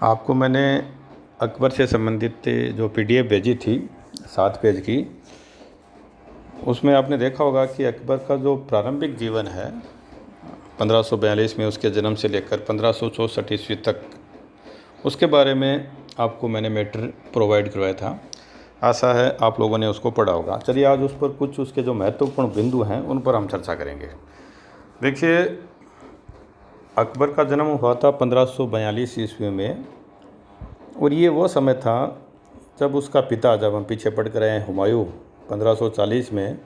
आपको मैंने अकबर से संबंधित जो पीडीएफ भेजी थी 7 पेज की, उसमें आपने देखा होगा कि अकबर का जो प्रारंभिक जीवन है 1542 में उसके जन्म से लेकर 1564 ईस्वी तक, उसके बारे में आपको मैंने मैटर प्रोवाइड करवाया था। आशा है आप लोगों ने उसको पढ़ा होगा। चलिए आज उस पर कुछ उसके जो महत्वपूर्ण बिंदु हैं उन पर हम चर्चा करेंगे। देखिए, अकबर का जन्म हुआ था 1542 ईस्वी में, और ये वो समय था जब उसका पिता, जब हम पीछे पढ़ कर आए हैं, हुमायूं 1540 में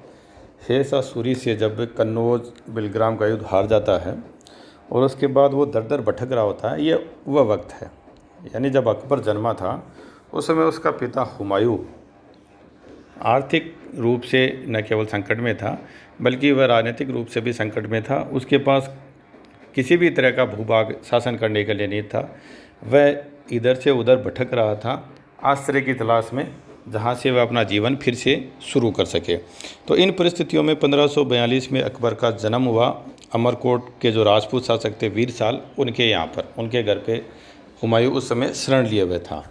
शेरशाह सूरी से जब कन्नौज बिलग्राम का युद्ध हार जाता है और उसके बाद वो दर दर भटक रहा होता है, ये वह वक्त है। यानी जब अकबर जन्मा था उस समय उसका पिता हुमायूं आर्थिक रूप से न केवल संकट में था बल्कि वह राजनीतिक रूप से भी संकट में था। उसके पास किसी भी तरह का भूभाग शासन करने के लिए नहीं था। वह इधर से उधर भटक रहा था आश्रय की तलाश में, जहाँ से वह अपना जीवन फिर से शुरू कर सके। तो इन परिस्थितियों में 1542 में अकबर का जन्म हुआ। अमरकोट के जो राजपूत शासक थे वीर साल, उनके यहाँ पर, उनके घर पे हुमायूं उस समय शरण लिए हुए था।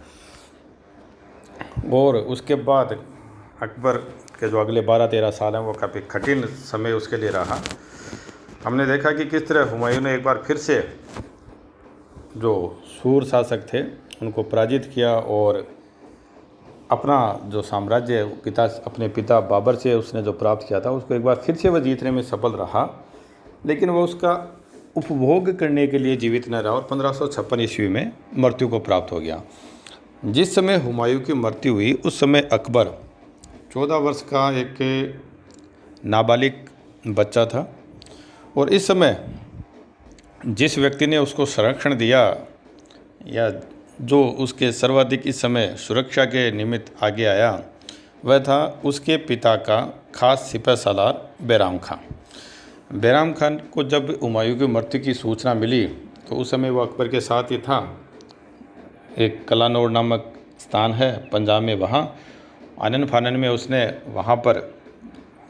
और उसके बाद अकबर के जो अगले 12-13 साल हैं वो काफ़ी कठिन समय उसके लिए रहा। हमने देखा कि किस तरह हुमायूं ने एक बार फिर से जो सूर शासक थे उनको पराजित किया और अपना जो साम्राज्य अपने पिता बाबर से उसने जो प्राप्त किया था उसको एक बार फिर से वह जीतने में सफल रहा। लेकिन वह उसका उपभोग करने के लिए जीवित न रहा और 1556 ईस्वी में मृत्यु को प्राप्त हो गया। जिस समय हुमायूं की मृत्यु हुई उस समय अकबर 14 वर्ष का एक नाबालिग बच्चा था, और इस समय जिस व्यक्ति ने उसको संरक्षण दिया या जो उसके सर्वाधिक इस समय सुरक्षा के निमित्त आगे आया, वह था उसके पिता का खास सिपह सालार बैराम खां। बैराम खान को जब हुमायूं की मृत्यु की सूचना मिली तो उस समय वो अकबर के साथ ही था। एक कलानौर नामक स्थान है पंजाब में, वहाँ आनन फानन में उसने वहाँ पर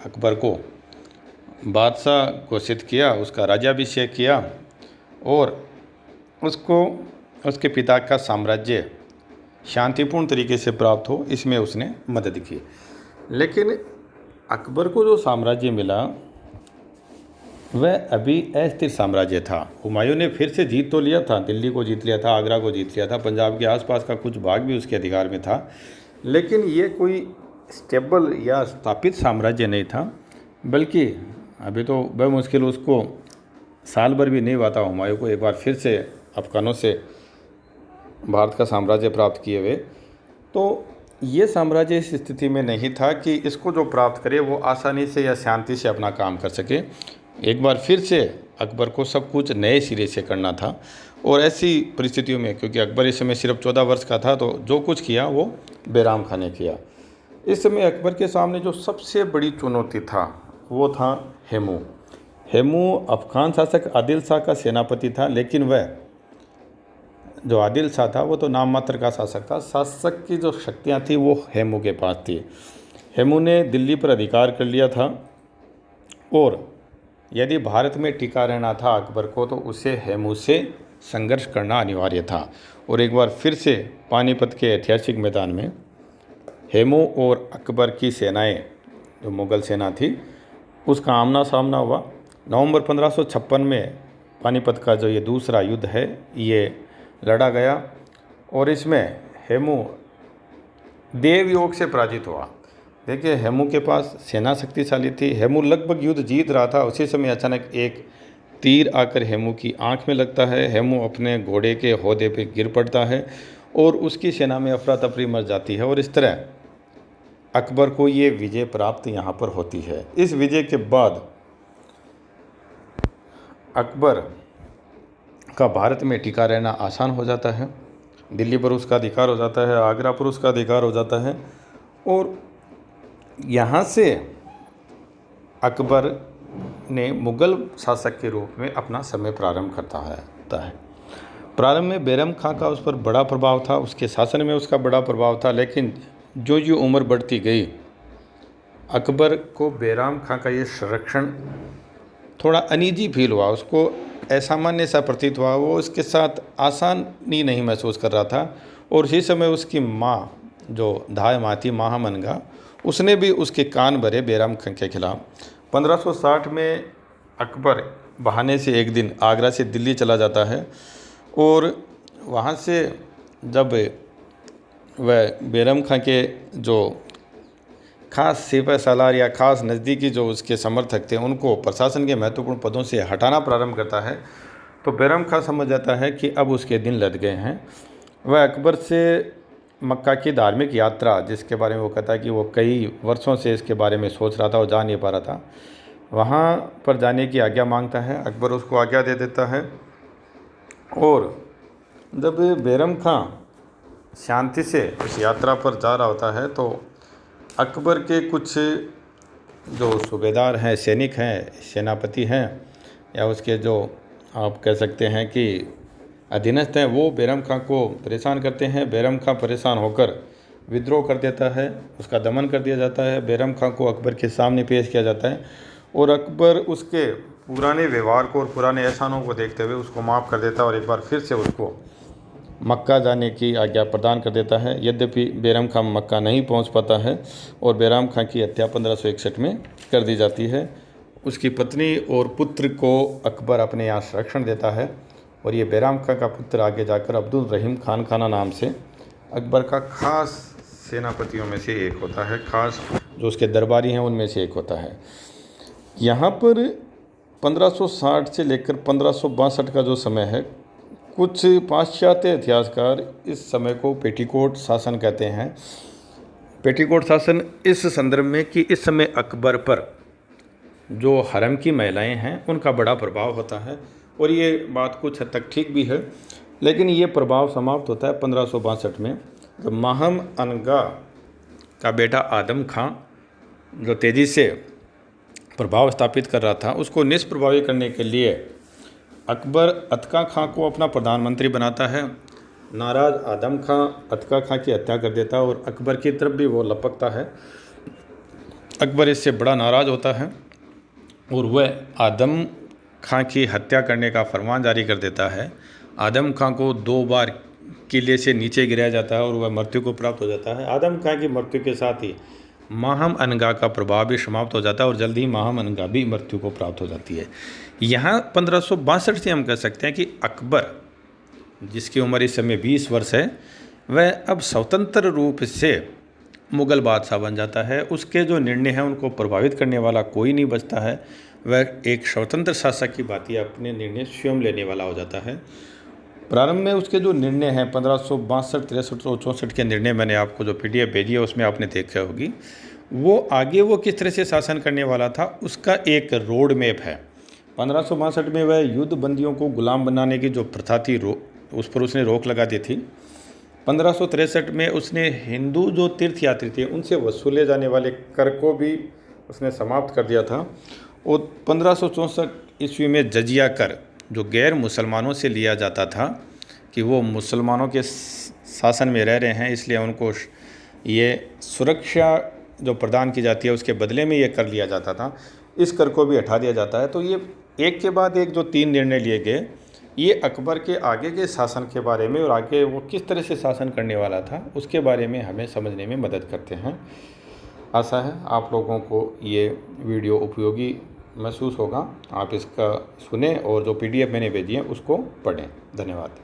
अकबर को बादशाह घोषित किया, उसका राज्याभिषेक किया और उसको उसके पिता का साम्राज्य शांतिपूर्ण तरीके से प्राप्त हो, इसमें उसने मदद की। लेकिन अकबर को जो साम्राज्य मिला वह अभी अस्थिर साम्राज्य था। हुमायूं ने फिर से जीत तो लिया था, दिल्ली को जीत लिया था, आगरा को जीत लिया था, पंजाब के आसपास का कुछ भाग भी उसके अधिकार में था, लेकिन ये कोई स्टेबल या स्थापित साम्राज्य नहीं था। बल्कि अभी तो बेमुश्किल उसको साल भर भी नहीं हुआ था हुमायूं को एक बार फिर से अफगानों से भारत का साम्राज्य प्राप्त किए हुए। तो ये साम्राज्य इस स्थिति में नहीं था कि इसको जो प्राप्त करे वो आसानी से या शांति से अपना काम कर सके। एक बार फिर से अकबर को सब कुछ नए सिरे से करना था, और ऐसी परिस्थितियों में क्योंकि अकबर इस समय सिर्फ 14 वर्ष का था, तो जो कुछ किया वो बैराम खां ने किया। इस समय अकबर के सामने जो सबसे बड़ी चुनौती था वो था हेमू। हेमू अफगान शासक आदिल शाह का सेनापति था, लेकिन वह जो आदिल शाह था वो तो नाम मात्र का शासक था। शासक की जो शक्तियाँ थी वो हेमू के पास थी। हेमू ने दिल्ली पर अधिकार कर लिया था, और यदि भारत में टिका रहना था अकबर को तो उसे हेमू से संघर्ष करना अनिवार्य था। और एक बार फिर से पानीपत के ऐतिहासिक मैदान में हेमू और अकबर की सेनाएं, जो मुग़ल सेना थी, उसका आमना सामना हुआ। नवंबर 1556 में पानीपत का जो ये दूसरा युद्ध है ये लड़ा गया, और इसमें हेमू देवयोग से पराजित हुआ। देखिए, हेमू के पास सेना शक्तिशाली थी, हेमू लगभग युद्ध जीत रहा था। उसी समय अचानक एक तीर आकर हेमू की आंख में लगता है। हेमू अपने घोड़े के हौदे पे गिर पड़ता है और उसकी सेना में अफरा तफरी मच जाती है, और इस तरह अकबर को ये विजय प्राप्त यहाँ पर होती है। इस विजय के बाद अकबर का भारत में टिका रहना आसान हो जाता है। दिल्ली पर उसका अधिकार हो जाता है, आगरा पर उसका अधिकार हो जाता है, और यहाँ से अकबर ने मुग़ल शासक के रूप में अपना समय प्रारंभ करता है। प्रारंभ में बैरम खां का उस पर बड़ा प्रभाव था, उसके शासन में उसका बड़ा प्रभाव था, लेकिन जो उम्र बढ़ती गई अकबर को बैराम खां का ये संरक्षण थोड़ा अनईजी फील हुआ। उसको असामान्य सा प्रतीत हुआ। वो इसके साथ आसानी नहीं महसूस कर रहा था। और इसी समय उसकी माँ, जो धाय माँ थी महामनगा, उसने भी उसके कान भरे बैराम खां के खिलाफ। 1560 में अकबर बहाने से एक दिन आगरा से दिल्ली चला जाता है और वहाँ से जब वह बैराम खां के जो खास सिपह सालार या खास नज़दीकी जो उसके समर्थक थे उनको प्रशासन के महत्वपूर्ण पदों से हटाना प्रारंभ करता है, तो बैराम खां समझ जाता है कि अब उसके दिन लद गए हैं। वह अकबर से मक्का की धार्मिक यात्रा, जिसके बारे में वो कहता है कि वो कई वर्षों से इसके बारे में सोच रहा था और जा नहीं पा रहा था, वहाँ पर जाने की आज्ञा मांगता है। अकबर उसको आज्ञा दे देता है। और जब बैराम खां शांति से उस यात्रा पर जा रहा होता है तो अकबर के कुछ जो सूबेदार हैं, सैनिक हैं, सेनापति हैं, या उसके जो आप कह सकते हैं कि अधीनस्थ हैं, वो बैराम खां को परेशान करते हैं। बैराम खां परेशान होकर विद्रोह कर देता है, उसका दमन कर दिया जाता है। बैराम खां को अकबर के सामने पेश किया जाता है और अकबर उसके पुराने व्यवहार को और पुराने एहसानों को देखते हुए उसको माफ़ कर देता है और एक बार फिर से उसको मक्का जाने की आज्ञा प्रदान कर देता है। यद्यपि बैराम खां मक्का नहीं पहुंच पाता है और बैराम खां की हत्या 1561 में कर दी जाती है। उसकी पत्नी और पुत्र को अकबर अपने यहाँ संरक्षण देता है और ये बैराम खां का पुत्र आगे जाकर अब्दुल रहीम खान खाना नाम से अकबर का खास सेनापतियों में से एक होता है, खास जो उसके दरबारी हैं उनमें से एक होता है। यहाँ पर 1560 से लेकर 1562 का जो समय है, कुछ पाश्चात्य इतिहासकार इस समय को पेटीकोट शासन कहते हैं। पेटीकोट शासन इस संदर्भ में कि इस समय अकबर पर जो हरम की महिलाएं हैं उनका बड़ा प्रभाव होता है और ये बात कुछ हद तक ठीक भी है। लेकिन ये प्रभाव समाप्त होता है 1562 में, जब माहम अनगा का बेटा आदम खां जो तेज़ी से प्रभाव स्थापित कर रहा था, उसको निष्प्रभावी करने के लिए अकबर अतका खां को अपना प्रधानमंत्री बनाता है। नाराज़ आदम खां अतका खां की हत्या कर देता है और अकबर की तरफ भी वो लपकता है। अकबर इससे बड़ा नाराज़ होता है और वह आदम खां की हत्या करने का फरमान जारी कर देता है। आदम खां को 2 बार किले से नीचे गिराया जाता है और वह मृत्यु को प्राप्त हो जाता है। आदम खां की मृत्यु के साथ ही माहम अनगा का प्रभाव भी समाप्त हो जाता है और जल्द ही माहम अनगा भी मृत्यु को प्राप्त हो जाती है। यहाँ 1562 से हम कह सकते हैं कि अकबर, जिसकी उम्र इस समय 20 वर्ष है, वह अब स्वतंत्र रूप से मुग़ल बादशाह बन जाता है। उसके जो निर्णय हैं उनको प्रभावित करने वाला कोई नहीं बचता है। वह एक स्वतंत्र शासक की भांति अपने निर्णय स्वयं लेने वाला हो जाता है। प्रारंभ में उसके जो निर्णय हैं 1562, 63 और 64 के निर्णय मैंने आपको जो PDF भेजी है उसमें आपने देखा होगी, वो आगे वो किस तरह से शासन करने वाला था उसका एक रोड मैप है। 1562 में वह युद्ध बंदियों को गुलाम बनाने की जो प्रथा थी उस पर उसने रोक लगा दी थी। 1563 में उसने हिंदू जो तीर्थयात्री थे उनसे वसूले जाने वाले कर को भी उसने समाप्त कर दिया था। और 1564 ईस्वी में जजिया कर, जो गैर मुसलमानों से लिया जाता था कि वो मुसलमानों के शासन में रह रहे हैं, इसलिए उनको ये सुरक्षा जो प्रदान की जाती है उसके बदले में ये कर लिया जाता था, इस कर को भी हटा दिया जाता है। तो ये एक के बाद एक जो 3 निर्णय लिए गए, ये अकबर के आगे के शासन के बारे में और आगे वो किस तरह से शासन करने वाला था उसके बारे में हमें समझने में मदद करते हैं। आशा है आप लोगों को ये वीडियो उपयोगी महसूस होगा। आप इसका सुने और जो PDF मैंने भेजी है उसको पढ़ें। धन्यवाद।